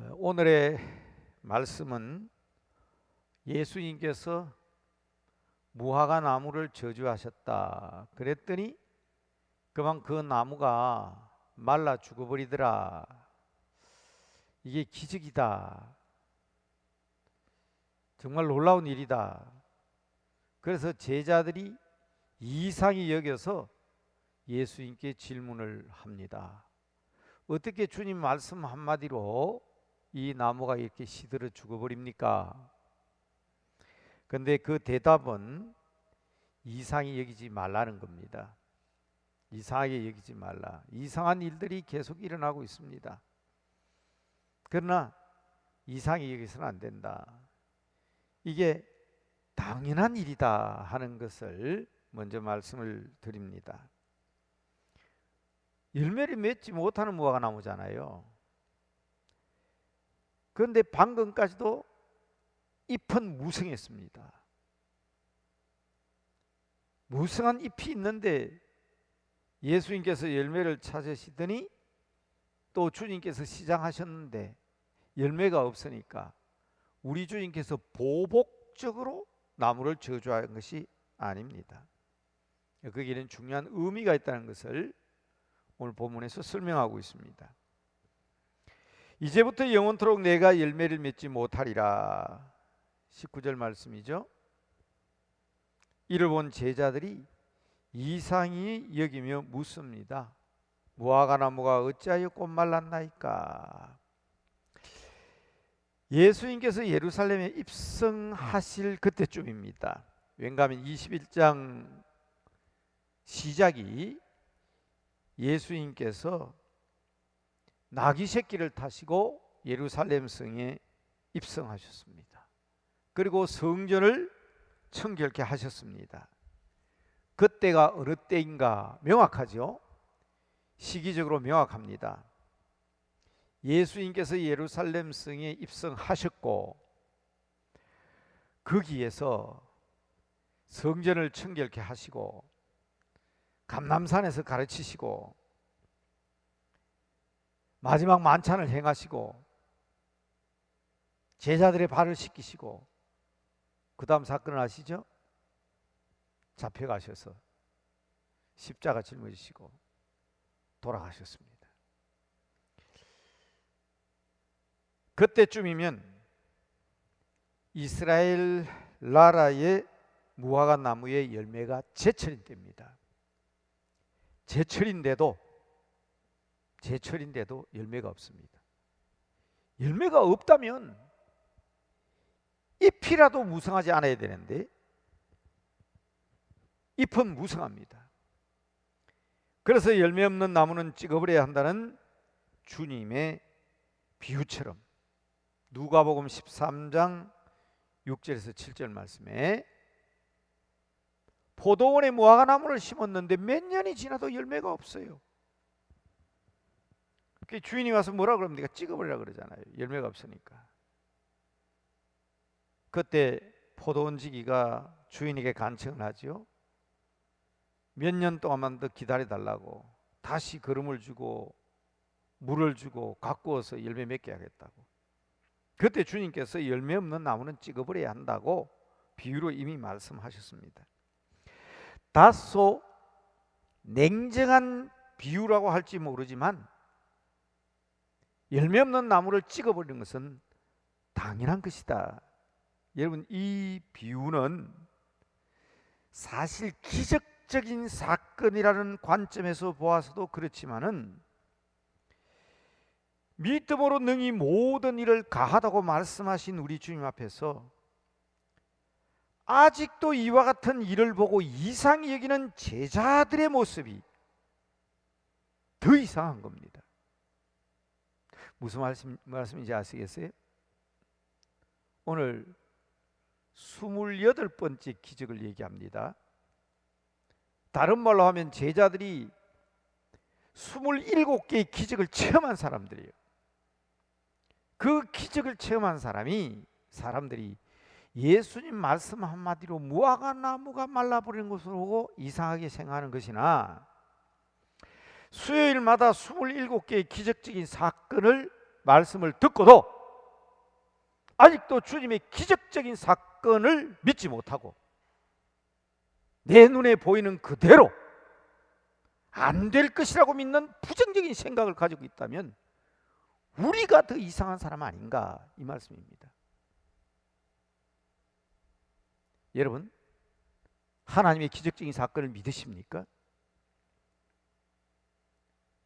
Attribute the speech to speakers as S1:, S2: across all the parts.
S1: 오늘의 말씀은 예수님께서 무화과 나무를 저주하셨다 그랬더니 그만 그 나무가 말라 죽어버리더라. 이게 기적이다. 정말 놀라운 일이다. 그래서 제자들이 이상히 여겨서 예수님께 질문을 합니다. 어떻게 주님 말씀 한마디로 이 나무가 이렇게 시들어 죽어버립니까? 근데 그 대답은 이상히 여기지 말라는 겁니다. 이상하게 여기지 말라. 이상한 일들이 계속 일어나고 있습니다. 그러나 이상히 여기서는 안 된다. 이게 당연한 일이다 하는 것을 먼저 말씀을 드립니다. 열매를 맺지 못하는 무화과 나무잖아요. 그런데 방금까지도 잎은 무성했습니다. 무성한 잎이 있는데 예수님께서 열매를 찾으시더니 또 주님께서 시장하셨는데 열매가 없으니까 우리 주님께서 보복적으로 나무를 저주한 것이 아닙니다. 거기에는 중요한 의미가 있다는 것을 오늘 본문에서 설명하고 있습니다. 이제부터 영원토록 내가 열매를 맺지 못하리라. 19절 말씀이죠. 이를 본 제자들이 이상히 여기며 묻습니다. 무화과 나무가 어찌하여 곧 말랐나이까? 예수님께서 예루살렘에 입성하실 그때쯤입니다. 왠가하면 21장 시작이 예수님께서 나귀 새끼를 타시고 예루살렘 성에 입성하셨습니다. 그리고 성전을 청결케 하셨습니다. 그때가 어느 때인가 명확하죠? 시기적으로 명확합니다. 예수님께서 예루살렘 성에 입성하셨고 거기에서 성전을 청결케 하시고 감람산에서 가르치시고 마지막 만찬을 행하시고 제자들의 발을 씻기시고 그 다음 사건을 아시죠? 잡혀가셔서 십자가 짊어지시고 돌아가셨습니다. 그때쯤이면 이스라엘 나라의 무화과 나무의 열매가 제철인 때입니다. 제철인데도 열매가 없습니다. 열매가 없다면 잎이라도 무성하지 않아야 되는데 잎은 무성합니다. 그래서 열매 없는 나무는 찍어버려야 한다는 주님의 비유처럼 누가복음 13장 6절에서 7절 말씀에 포도원에 무화과 나무를 심었는데 몇 년이 지나도 열매가 없어요. 주인이 와서 뭐라 그럽니까? 찍어버리라 그러잖아요. 열매가 없으니까. 그때 포도원지기가 주인에게 간청을 하죠. 몇 년 동안만 더 기다려달라고, 다시 거름을 주고 물을 주고 가꾸어서 열매 맺게 하겠다고. 그때 주님께서 열매 없는 나무는 찍어버려야 한다고 비유로 이미 말씀하셨습니다. 다소 냉정한 비유라고 할지 모르지만 열매 없는 나무를 찍어버리는 것은 당연한 것이다. 여러분, 이 비유는 사실 기적적인 사건이라는 관점에서 보아서도 그렇지만은 믿음으로 능히 모든 일을 가하다고 말씀하신 우리 주님 앞에서 아직도 이와 같은 일을 보고 이상히 여기는 제자들의 모습이 더 이상한 겁니다. 무슨 말씀인지 아시겠어요? 오늘 28번째 기적을 얘기합니다. 다른 말로 하면 제자들이 27개의 기적을 체험한 사람들이에요. 그 기적을 체험한 사람들이 예수님 말씀 한마디로 무화과 나무가 말라버리는 것을 보고 이상하게 생각하는 것이나 수요일마다 27개의 기적적인 사건을 말씀을 듣고도 아직도 주님의 기적적인 사건을 믿지 못하고 내 눈에 보이는 그대로 안 될 것이라고 믿는 부정적인 생각을 가지고 있다면 우리가 더 이상한 사람 아닌가, 이 말씀입니다. 여러분, 하나님의 기적적인 사건을 믿으십니까?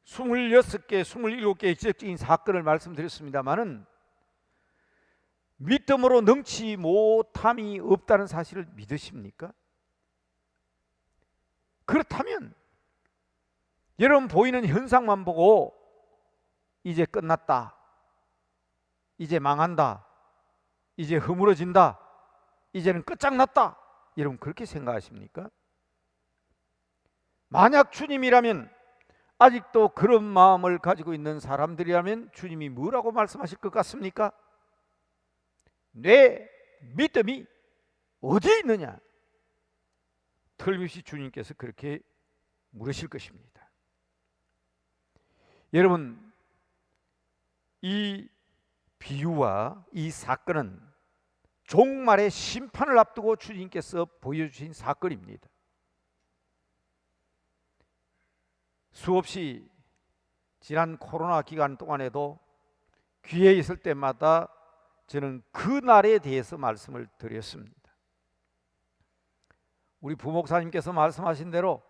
S1: 26개, 27개의 기적적인 사건을 말씀드렸습니다마는 믿음으로 능치 못함이 없다는 사실을 믿으십니까? 그렇다면 여러분 보이는 현상만 보고 이제 끝났다, 이제 망한다, 이제 허물어진다, 이제는 끝장났다, 여러분 그렇게 생각하십니까? 만약 주님이라면, 아직도 그런 마음을 가지고 있는 사람들이라면 주님이 뭐라고 말씀하실 것 같습니까? 내 믿음이 어디에 있느냐? 틀림없이 주님께서 그렇게 물으실 것입니다. 여러분, 이 비유와 이 사건은 종말의 심판을 앞두고 주님께서 보여주신 사건입니다. 수없이 지난 코로나 기간 동안에도 귀에 있을 때마다 저는 그 날에 대해서 말씀을 드렸습니다. 우리 부목사님께서 말씀하신 대로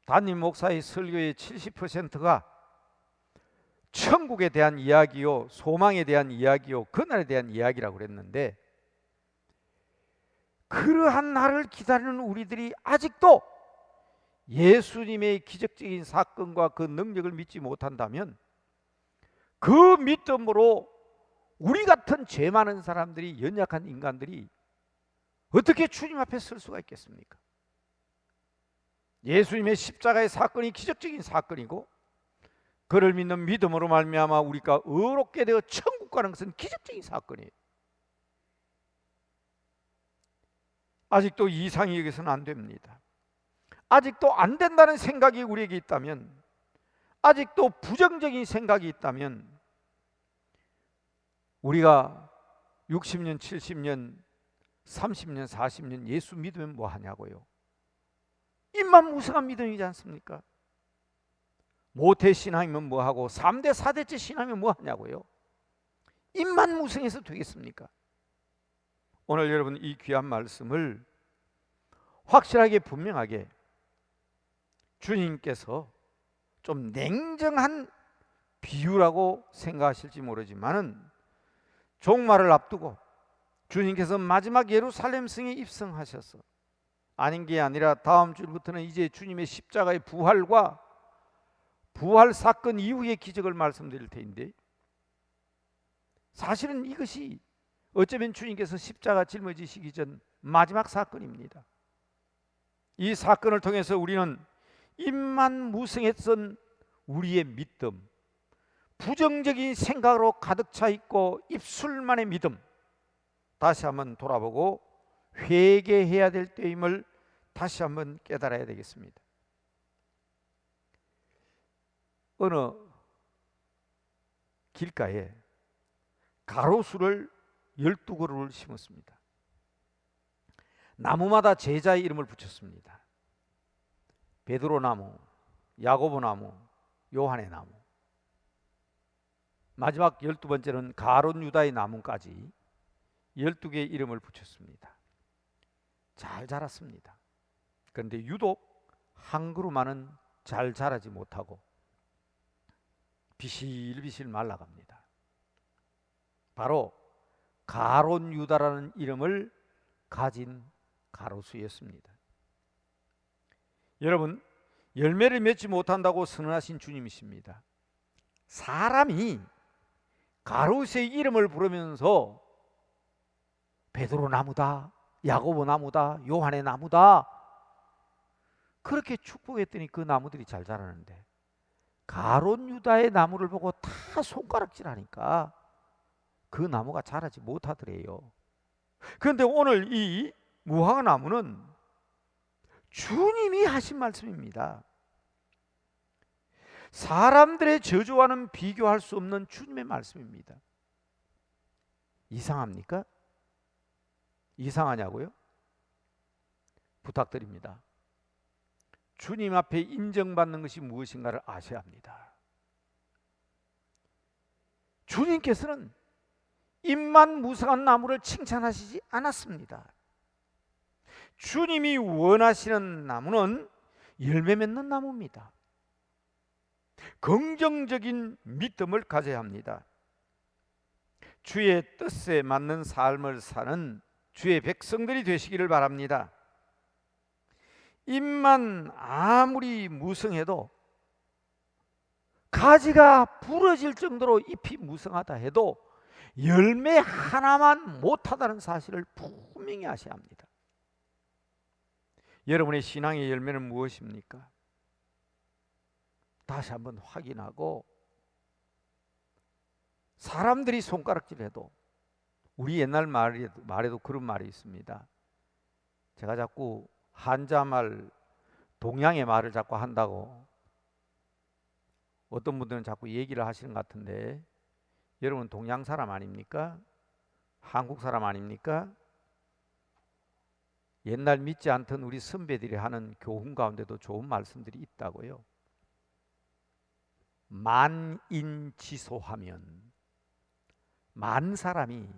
S1: 담임 목사의 설교의 70%가 천국에 대한 이야기요, 소망에 대한 이야기요, 그날에 대한 이야기라고 그랬는데, 그러한 날을 기다리는 우리들이 아직도 예수님의 기적적인 사건과 그 능력을 믿지 못한다면 그 믿음으로 우리 같은 죄 많은 사람들이, 연약한 인간들이 어떻게 주님 앞에 설 수가 있겠습니까? 예수님의 십자가의 사건이 기적적인 사건이고 그를 믿는 믿음으로 말미암아 우리가 의롭게 되어 천국 가는 것은 기적적인 사건이에요. 아직도 이상히 여기서는 안 됩니다. 아직도 안 된다는 생각이 우리에게 있다면, 아직도 부정적인 생각이 있다면 우리가 60년, 70년, 30년, 40년 예수 믿으면 뭐 하냐고요? 입만 무성한 믿음이지 않습니까? 모태신앙이면 뭐하고 3대 4대째 신앙이면 뭐하냐고요? 입만 무성해서 되겠습니까? 오늘 여러분 이 귀한 말씀을 확실하게 분명하게 주님께서 좀 냉정한 비유라고 생각하실지 모르지만은 종말을 앞두고 주님께서 마지막 예루살렘 성에 입성하셔서, 아닌 게 아니라 다음 주부터는 이제 주님의 십자가의 부활과 부활 사건 이후의 기적을 말씀드릴 텐데, 사실은 이것이 어쩌면 주님께서 십자가 짊어지시기 전 마지막 사건입니다. 이 사건을 통해서 우리는 입만 무성했던 우리의 믿음, 부정적인 생각으로 가득 차 있고 입술만의 믿음, 다시 한번 돌아보고 회개해야 될 때임을 다시 한번 깨달아야 되겠습니다. 어느 길가에 가로수를 12그루를 심었습니다. 나무마다 제자의 이름을 붙였습니다. 베드로 나무, 야고보 나무, 요한의 나무, 마지막 12번째는 가론 유다의 나무까지 12개의 이름을 붙였습니다. 잘 자랐습니다. 그런데 유독 한 그루만은 잘 자라지 못하고 비실비실 말라갑니다. 바로 가론 유다라는 이름을 가진 가로수였습니다. 여러분, 열매를 맺지 못한다고 선언하신 주님이십니다. 사람이 가로수의 이름을 부르면서 베드로 나무다, 야고보 나무다, 요한의 나무다, 그렇게 축복했더니 그 나무들이 잘 자라는데, 가론 유다의 나무를 보고 다 손가락질하니까 그 나무가 자라지 못하더래요. 그런데 오늘 이 무화과나무는 주님이 하신 말씀입니다. 사람들의 저주와는 비교할 수 없는 주님의 말씀입니다. 이상합니까? 이상하냐고요? 부탁드립니다. 주님 앞에 인정받는 것이 무엇인가를 아셔야 합니다. 주님께서는 잎만 무성한 나무를 칭찬하시지 않았습니다. 주님이 원하시는 나무는 열매 맺는 나무입니다. 긍정적인 믿음을 가져야 합니다. 주의 뜻에 맞는 삶을 사는 주의 백성들이 되시기를 바랍니다. 잎만 아무리 무성해도, 가지가 부러질 정도로 잎이 무성하다 해도 열매 하나만 못하다는 사실을 분명히 아셔야 합니다. 여러분의 신앙의 열매는 무엇입니까? 다시 한번 확인하고, 사람들이 손가락질해도, 우리 옛날 말에도 그런 말이 있습니다. 제가 자꾸 한자말, 동양의 말을 자꾸 한다고 어떤 분들은 자꾸 얘기를 하시는 것 같은데, 여러분 동양 사람 아닙니까? 한국 사람 아닙니까? 옛날 믿지 않던 우리 선배들이 하는 교훈 가운데도 좋은 말씀들이 있다고요. 만인지소하면, 만 사람이,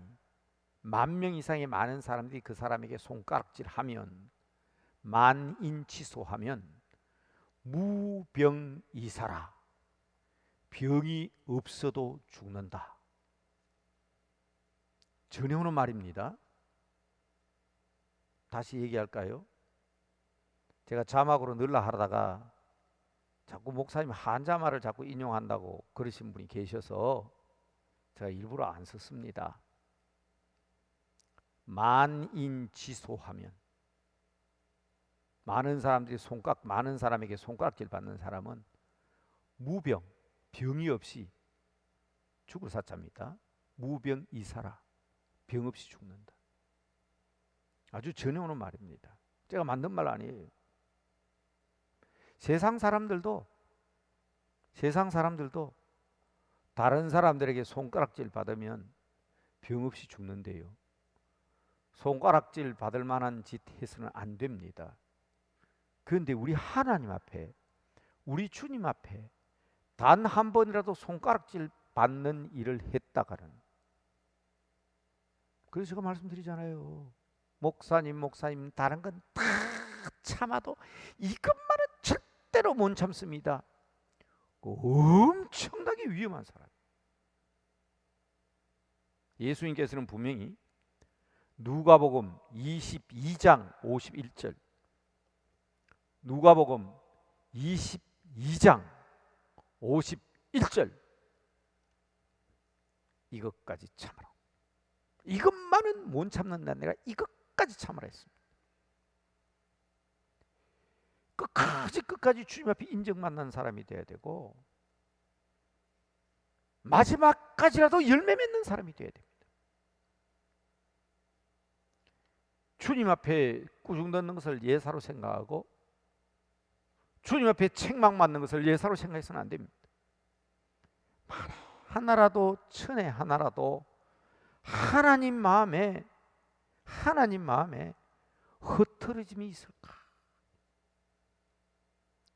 S1: 10,000명 이상의 많은 사람들이 그 사람에게 손가락질하면, 만인지소하면 무병이사라, 병이 없어도 죽는다. 전해오는 말입니다. 다시 얘기할까요? 제가 자막으로 넣으려 하다가 자꾸 목사님 한자말을 자꾸 인용한다고 그러신 분이 계셔서 제가 일부러 안 썼습니다. 만인지소하면, 많은 사람에게 손가락질 받는 사람은 무병, 병이 없이 죽을 사자입니다. 무병이사라, 병 없이 죽는다. 아주 전해오는 말입니다. 제가 만든 말 아니에요. 세상 사람들도 다른 사람들에게 손가락질 받으면 병 없이 죽는데요, 손가락질 받을 만한 짓 해서는 안 됩니다. 그런데 우리 하나님 앞에, 우리 주님 앞에 단 한 번이라도 손가락질 받는 일을 했다가는, 그래서 제가 말씀드리잖아요. 목사님 다른 건 다 참아도 이것만은 절대로 못 참습니다. 엄청나게 위험한 사람. 예수님께서는 분명히 누가복음 22장 51절, 누가복음 22장 51절, 이것까지 참으라, 이것만은 못 참는다, 내가 이것까지 참으라 했습니다. 끝까지 주님 앞에 인정받는 사람이 돼야 되고, 마지막까지라도 열매 맺는 사람이 돼야 됩니다. 주님 앞에 꾸중 듣는 것을 예사로 생각하고, 주님 앞에 책망 맞는 것을 예사로 생각해서는 안 됩니다. 하나라도, 천에 하나라도 하나님 마음에 흐트러짐이 있을까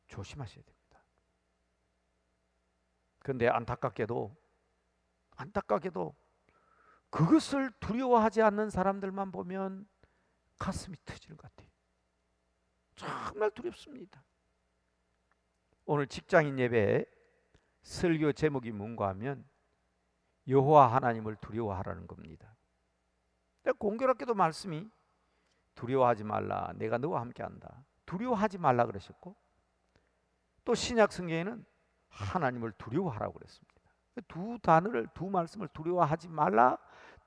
S1: 조심하셔야 됩니다. 그런데 안타깝게도 그것을 두려워하지 않는 사람들만 보면 가슴이 터지는 것 같아요. 정말 두렵습니다. 오늘 직장인 예배에 설교 제목이 뭔가 하면 여호와 하나님을 두려워하라는 겁니다. 공교롭게도 말씀이 두려워하지 말라, 내가 너와 함께한다, 두려워하지 말라 그러셨고, 또 신약 성경에는 하나님을 두려워하라고 그랬습니다. 두 단어를, 두 말씀을, 두려워하지 말라,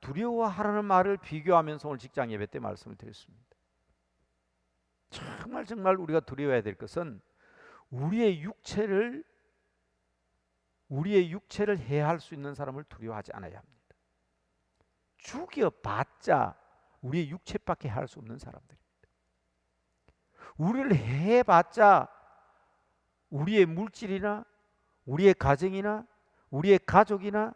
S1: 두려워하라는 말을 비교하면서 오늘 직장 예배 때 말씀을 드렸습니다. 정말 우리가 두려워해야 될 것은 우리의 육체를 해할 수 있는 사람을 두려워하지 않아야 합니다. 죽여봤자 우리의 육체밖에 할 수 없는 사람들입니다. 우리를 해봤자 우리의 물질이나 우리의 가정이나 우리의 가족이나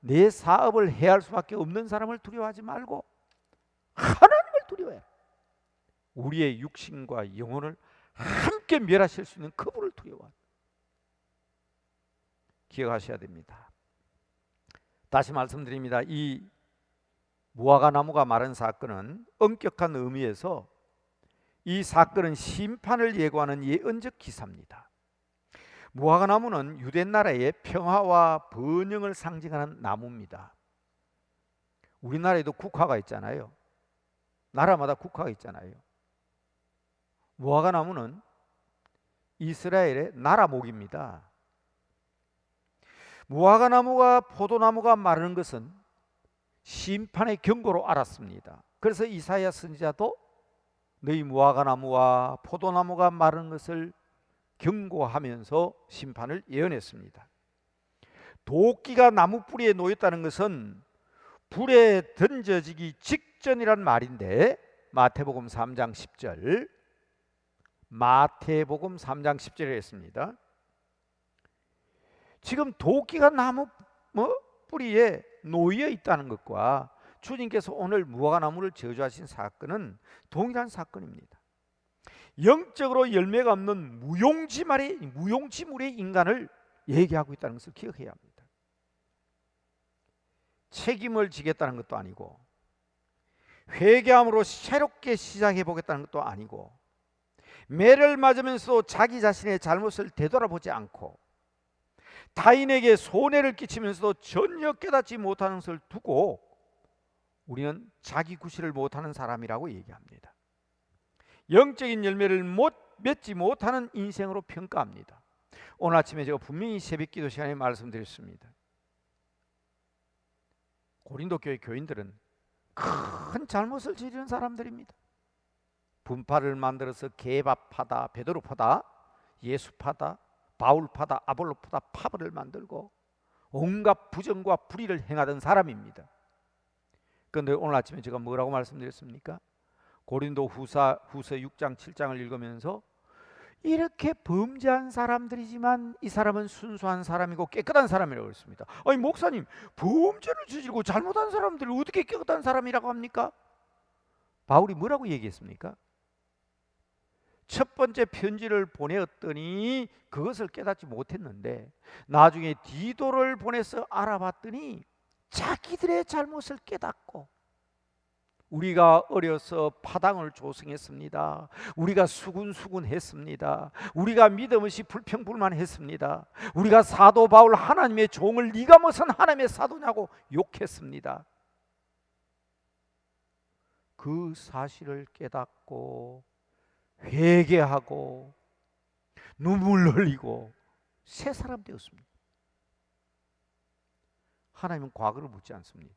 S1: 내 사업을 해할 수밖에 없는 사람을 두려워하지 말고 하나님을 두려워해. 우리의 육신과 영혼을 함께 멸하실 수 있는 그분을 두려워해. 기억하셔야 됩니다. 다시 말씀드립니다. 이 무화과 나무가 마른 사건은 엄격한 의미에서 이 사건은 심판을 예고하는 예언적 기사입니다. 무화과 나무는 유대 나라의 평화와 번영을 상징하는 나무입니다. 우리나라에도 국화가 있잖아요. 나라마다 국화가 있잖아요. 무화과 나무는 이스라엘의 나라목입니다. 무화과 나무가 포도나무가 마르는 것은 심판의 경고로 알았습니다. 그래서 이사야 선지자도 너희 무화과 나무와 포도나무가 마르는 것을 경고하면서 심판을 예언했습니다. 도끼가 나무 뿌리에 놓였다는 것은 불에 던져지기 직전이란 말인데, 마태복음 3장 10절, 마태복음 3장 10절에 했습니다. 지금 도끼가 나무 뿌리에 놓여 있다는 것과 주님께서 오늘 무화과 나무를 저주하신 사건은 동일한 사건입니다. 영적으로 열매가 없는 무용지물의 인간을 얘기하고 있다는 것을 기억해야 합니다. 책임을 지겠다는 것도 아니고, 회개함으로 새롭게 시작해 보겠다는 것도 아니고, 매를 맞으면서도 자기 자신의 잘못을 되돌아보지 않고, 타인에게 손해를 끼치면서도 전혀 깨닫지 못하는 것을 두고 우리는 자기 구실을 못하는 사람이라고 얘기합니다. 영적인 열매를 맺지 못하는 인생으로 평가합니다. 오늘 아침에 제가 분명히 새벽기도 시간에 말씀드렸습니다. 고린도 교회 교인들은 큰 잘못을 저지른 사람들입니다. 분파를 만들어서 개밥파다, 베드로파다, 예수파다, 바울파다, 아볼로파다 파벌을 만들고 온갖 부정과 불의를 행하던 사람입니다. 그런데 오늘 아침에 제가 뭐라고 말씀드렸습니까? 고린도 후서 6장 7장을 읽으면서 이렇게 범죄한 사람들이지만 이 사람은 순수한 사람이고 깨끗한 사람이라고 했습니다. 아니 목사님, 범죄를 저지르고 잘못한 사람들을 어떻게 깨끗한 사람이라고 합니까? 바울이 뭐라고 얘기했습니까? 첫 번째 편지를 보내었더니 그것을 깨닫지 못했는데, 나중에 디도를 보내서 알아봤더니 자기들의 잘못을 깨닫고, 우리가 어려서 파당을 조성했습니다. 우리가 수군수군했습니다. 우리가 믿음 없이 불평불만했습니다. 우리가 사도 바울 하나님의 종을 네가 무슨 하나님의 사도냐고 욕했습니다. 그 사실을 깨닫고 회개하고 눈물 흘리고 새 사람 되었습니다. 하나님은 과거를 묻지 않습니다.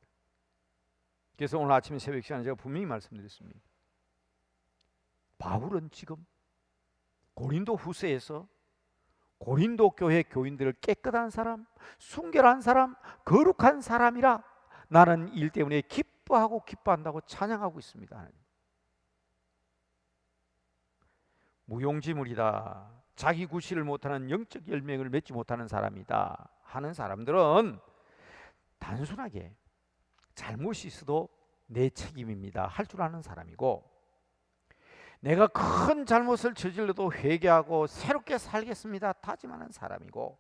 S1: 그래서 오늘 아침 새벽 시간에 제가 분명히 말씀드렸습니다. 바울은 지금 고린도 후서에서 고린도 교회 교인들을 깨끗한 사람, 순결한 사람, 거룩한 사람이라 나는 일 때문에 기뻐하고 기뻐한다고 찬양하고 있습니다. 하나님. 무용지물이다, 자기 구실을 못하는 영적 열매를 맺지 못하는 사람이다 하는 사람들은 단순하게 잘못이 있어도 내 책임입니다 할 줄 아는 사람이고, 내가 큰 잘못을 저질러도 회개하고 새롭게 살겠습니다 다짐하는 사람이고,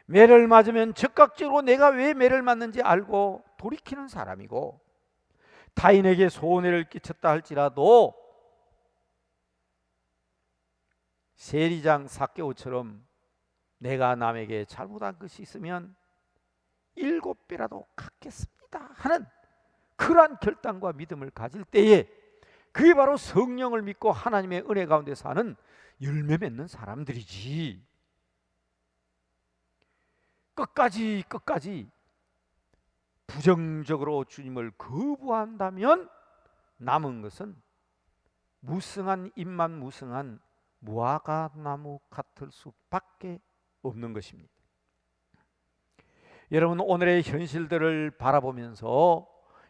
S1: 매를 맞으면 즉각적으로 내가 왜 매를 맞는지 알고 돌이키는 사람이고, 타인에게 손해를 끼쳤다 할지라도 세리장 삭개오처럼 내가 남에게 잘못한 것이 있으면 7배라도 갚겠습니다 하는 그러한 결단과 믿음을 가질 때에, 그게 바로 성령을 믿고 하나님의 은혜 가운데 사는 열매 맺는 사람들이지, 끝까지 부정적으로 주님을 거부한다면 남은 것은 무성한 입만 무성한 무화과 나무 같을 수밖에 없는 것입니다. 여러분, 오늘의 현실들을 바라보면서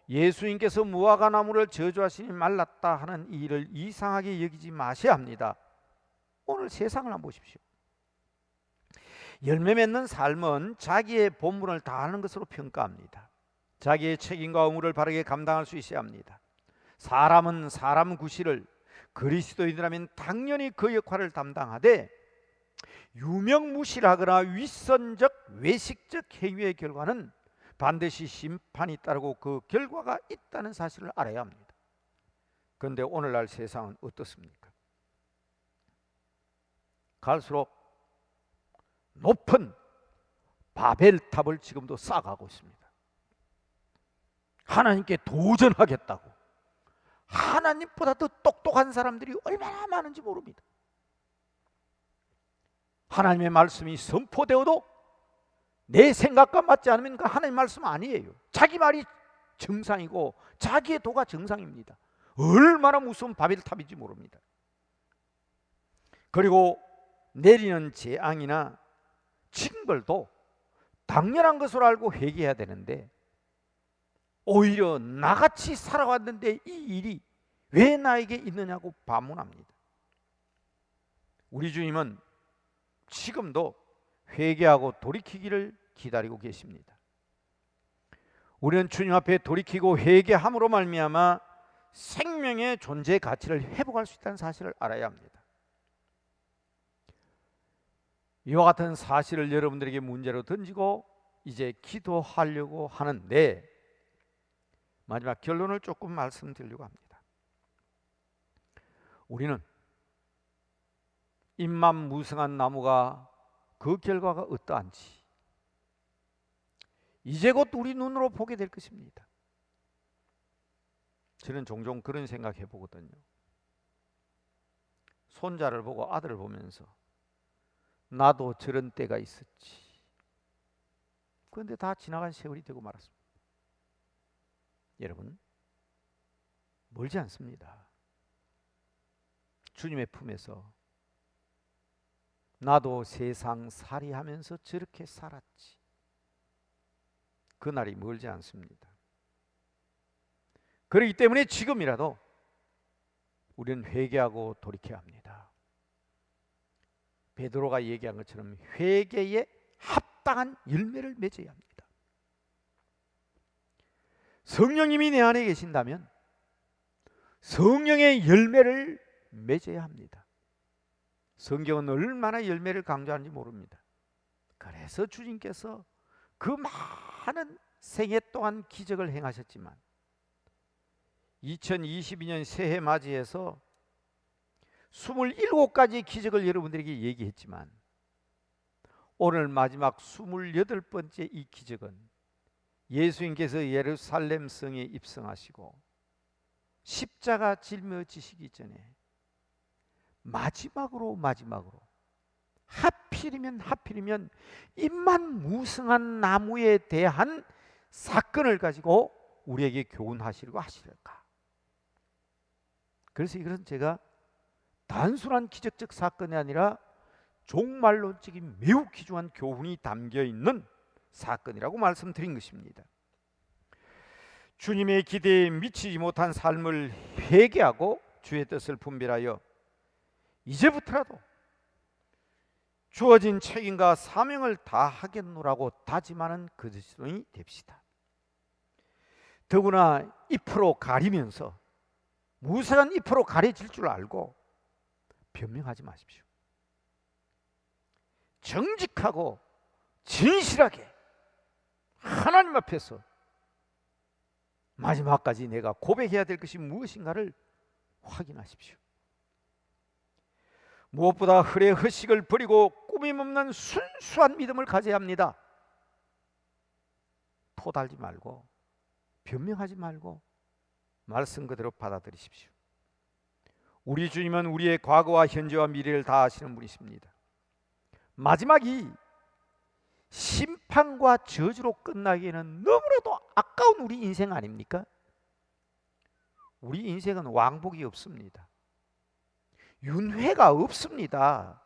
S1: 예수님께서 무화과 나무를 저주하시니 말랐다 하는 이 일을 이상하게 여기지 마셔야 합니다. 오늘 세상을 한번 보십시오. 열매 맺는 삶은 자기의 본분을 다하는 것으로 평가합니다. 자기의 책임과 의무를 바르게 감당할 수 있어야 합니다. 사람은 사람 구실을, 그리스도인이라면 당연히 그 역할을 담당하되 유명무실하거나 윗선적 외식적 행위의 결과는 반드시 심판이 따르고 그 결과가 있다는 사실을 알아야 합니다. 그런데 오늘날 세상은 어떻습니까? 갈수록 높은 바벨탑을 지금도 쌓아가고 있습니다. 하나님께 도전하겠다고. 하나님보다 더 똑똑한 사람들이 얼마나 많은지 모릅니다. 하나님의 말씀이 선포되어도 내 생각과 맞지 않으면 그 하나님 말씀 아니에요. 자기 말이 정상이고 자기의 도가 정상입니다. 얼마나 무서운 바벨탑인지 모릅니다. 그리고 내리는 재앙이나 징벌도 당연한 것으로 알고 회개해야 되는데 오히려 나같이 살아왔는데 이 일이 왜 나에게 있느냐고 반문합니다. 우리 주님은 지금도 회개하고 돌이키기를 기다리고 계십니다. 우리는 주님 앞에 돌이키고 회개함으로 말미암아 생명의 존재 가치를 회복할 수 있다는 사실을 알아야 합니다. 이와 같은 사실을 여러분들에게 문제로 던지고 이제 기도하려고 하는데 마지막 결론을 조금 말씀드리려고 합니다. 우리는 잎만 무성한 나무가 그 결과가 어떠한지 이제 곧 우리 눈으로 보게 될 것입니다. 저는 종종 그런 생각 해보거든요. 손자를 보고 아들을 보면서 나도 저런 때가 있었지. 그런데 다 지나간 세월이 되고 말았습니다. 여러분, 멀지 않습니다. 주님의 품에서 나도 세상 살이 하면서 저렇게 살았지. 그날이 멀지 않습니다. 그렇기 때문에 지금이라도 우리는 회개하고 돌이켜야 합니다. 베드로가 얘기한 것처럼 회개에 합당한 열매를 맺어야 합니다. 성령님이 내 안에 계신다면 성령의 열매를 맺어야 합니다. 성경은 얼마나 열매를 강조하는지 모릅니다. 그래서 주님께서 그 많은 생애 동안 기적을 행하셨지만 2022년 새해 맞이해서 27가지 기적을 여러분들에게 얘기했지만 오늘 마지막 28번째 이 기적은 예수님께서 예루살렘 성에 입성하시고 십자가 짊어지시기 전에 마지막으로 하필이면 잎만 무성한 나무에 대한 사건을 가지고 우리에게 교훈하시려고 하시릴까. 그래서 이것은 제가 단순한 기적적 사건이 아니라 종말론적인 매우 귀중한 교훈이 담겨있는 사건이라고 말씀드린 것입니다. 주님의 기대에 미치지 못한 삶을 회개하고 주의 뜻을 분별하여 이제부터라도 주어진 책임과 사명을 다하겠노라고 다짐하는 그리스도인이 됩시다. 더구나 잎으로 가리면서 무성한 잎으로 가려질 줄 알고 변명하지 마십시오. 정직하고 진실하게 하나님 앞에서 마지막까지 내가 고백해야 될 것이 무엇인가를 확인하십시오. 무엇보다 헐의 허식을 버리고 꾸밈없는 순수한 믿음을 가져야 합니다. 토달지 말고 변명하지 말고 말씀 그대로 받아들이십시오. 우리 주님은 우리의 과거와 현재와 미래를 다 아시는 분이십니다. 마지막이 심판과 저주로 끝나기에는 너무나도 아까운 우리 인생 아닙니까? 우리 인생은 왕복이 없습니다. 윤회가 없습니다.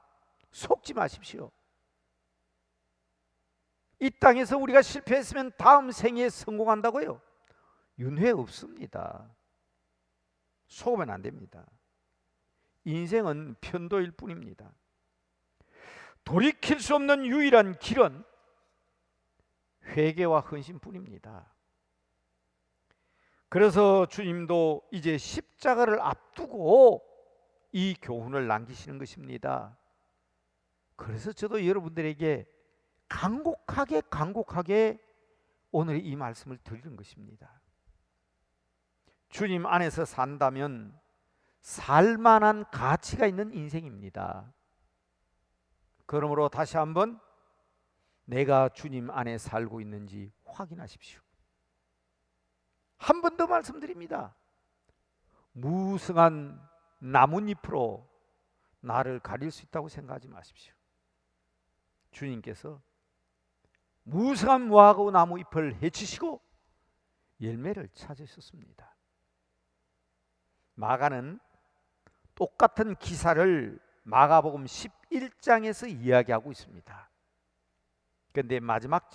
S1: 속지 마십시오. 이 땅에서 우리가 실패했으면 다음 생에 성공한다고요? 윤회 없습니다. 속으면 안 됩니다. 인생은 편도일 뿐입니다. 돌이킬 수 없는 유일한 길은 회개와 헌신뿐입니다. 그래서 주님도 이제 십자가를 앞두고 이 교훈을 남기시는 것입니다. 그래서 저도 여러분들에게 간곡하게 오늘 이 말씀을 드리는 것입니다. 주님 안에서 산다면 살만한 가치가 있는 인생입니다. 그러므로 다시 한번 내가 주님 안에 살고 있는지 확인하십시오. 한 번 더 말씀드립니다. 무성한 나뭇잎으로 나를 가릴 수 있다고 생각하지 마십시오. 주님께서 무성한 무화과 나무잎을 해치시고 열매를 찾으셨습니다. 마가는 똑같은 기사를 마가복음 11장에서 이야기하고 있습니다. 그런데 마지막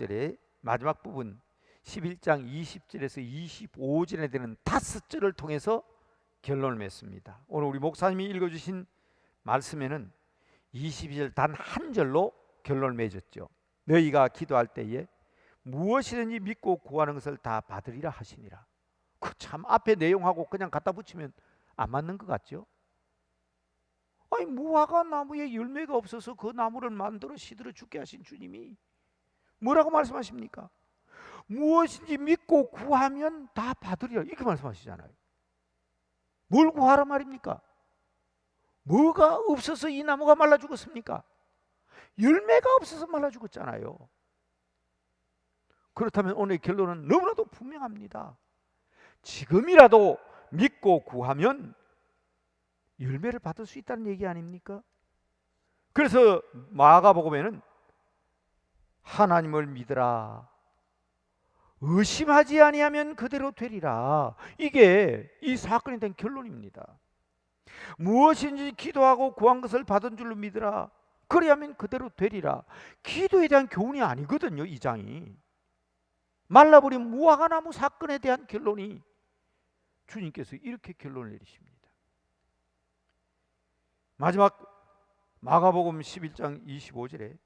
S1: 부분 11장 20절에서 25절에 되는 5절을 통해서 결론을 맺습니다. 오늘 우리 목사님이 읽어주신 말씀에는 22절 단 한 절로 결론을 맺었죠. 너희가 기도할 때에 무엇이든지 믿고 구하는 것을 다 받으리라 하시니라. 그 참 앞에 내용하고 그냥 갖다 붙이면 안 맞는 것 같죠? 아니 무화과 나무에 열매가 없어서 그 나무를 만들어 시들어 죽게 하신 주님이 뭐라고 말씀하십니까? 무엇인지 믿고 구하면 다 받으리라 이렇게 말씀하시잖아요. 뭘 구하라 말입니까? 뭐가 없어서 이 나무가 말라 죽었습니까? 열매가 없어서 말라 죽었잖아요. 그렇다면 오늘 결론은 너무나도 분명합니다. 지금이라도 믿고 구하면 열매를 받을 수 있다는 얘기 아닙니까? 그래서 마가복음에는 하나님을 믿으라 의심하지 아니하면 그대로 되리라. 이게 이 사건에 대한 결론입니다. 무엇인지 기도하고 구한 것을 받은 줄로 믿으라. 그리하면 그대로 되리라. 기도에 대한 교훈이 아니거든요. 이 장이 말라버린 무화과 나무 사건에 대한 결론이 주님께서 이렇게 결론을 내리십니다. 마지막 마가복음 11장 25절에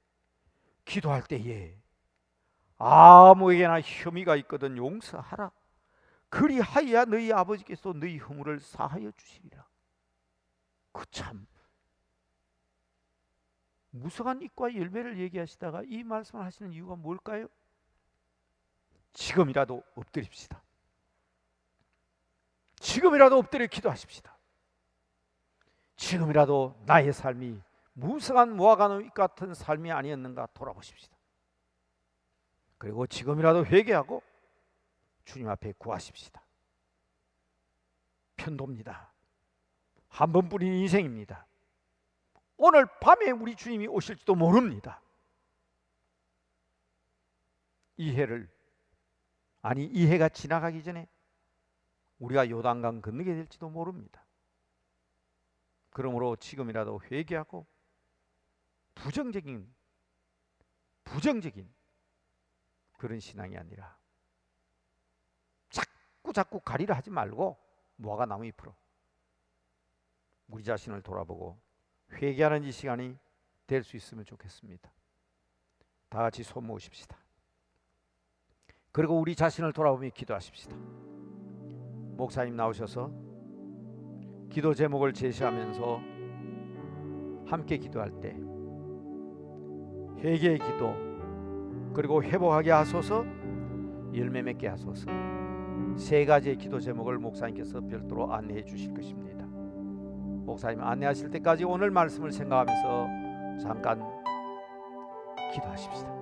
S1: 기도할 때에 아무에게나 혐의가 있거든 용서하라. 그리하여야 너희 아버지께서 너희 허물을 사하여 주시리라. 그 참 무성한 잎과 열매를 얘기하시다가 이 말씀을 하시는 이유가 뭘까요? 지금이라도 엎드립시다. 지금이라도 엎드려 기도하십시다. 지금이라도 나의 삶이 무성한 무화과 잎 같은 삶이 아니었는가 돌아보십시다. 그리고 지금이라도 회개하고 주님 앞에 구하십시다. 편도입니다. 한 번뿐인 인생입니다. 오늘 밤에 우리 주님이 오실지도 모릅니다. 이 해가 지나가기 전에 우리가 요단강 건너게 될지도 모릅니다. 그러므로 지금이라도 회개하고 부정적인 그런 신앙이 아니라 자꾸 가리라 하지 말고 무화과 나무 잎으로 우리 자신을 돌아보고 회개하는 이 시간이 될 수 있으면 좋겠습니다. 다 같이 손 모으십시다. 그리고 우리 자신을 돌아보며 기도하십시다. 목사님 나오셔서 기도 제목을 제시하면서 함께 기도할 때 회개의 기도 그리고 회복하게 하소서 열매 맺게 하소서 3가지의 기도 제목을 목사님께서 별도로 안내해 주실 것입니다. 목사님 안내하실 때까지 오늘 말씀을 생각하면서 잠깐 기도하십시다.